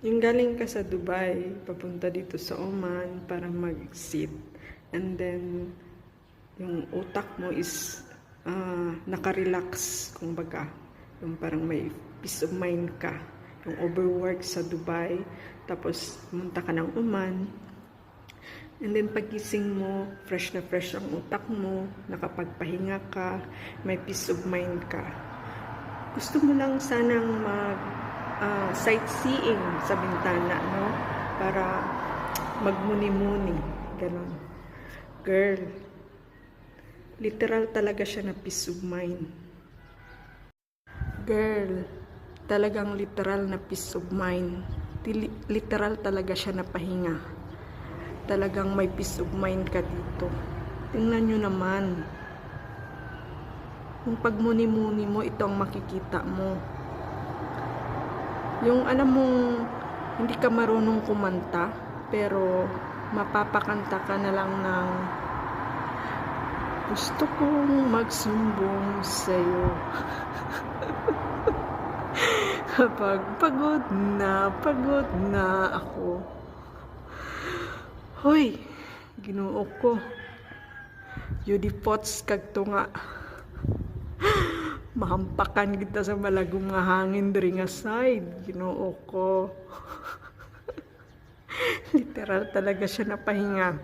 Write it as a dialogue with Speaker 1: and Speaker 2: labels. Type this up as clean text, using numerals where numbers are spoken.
Speaker 1: Yung galing ka sa Dubai, papunta dito sa Oman para mag-sit. And then, yung utak mo is naka-relax, kumbaga. Yung parang may peace of mind ka. Yung overwork sa Dubai, tapos pumunta ka ng Oman. And then pagising mo, fresh na fresh ang utak mo, nakapagpahinga ka, may peace of mind ka. Gusto mo lang sanang sightseeing sa bintana, no? Para magmuni-muni, ganon. Girl, literal talaga siya na peace of mind. Girl, talagang literal na peace of mind. Literal talaga siya na pahinga. Talagang may peace of mind ka dito. Tingnan nyo naman. Yung pagmuni-muni mo, ito ang makikita mo. Yung alam mong hindi ka marunong kumanta, pero mapapakanta ka na lang ng gusto kong magsumbong sa'yo. Kapag pagod na ako. Hoy, Ginoo ko. Yudipots kag tunga. Mahampakan kita sa malagong nga hangin diri nga side, Ginoo ko. Literal talaga siya na pahinga.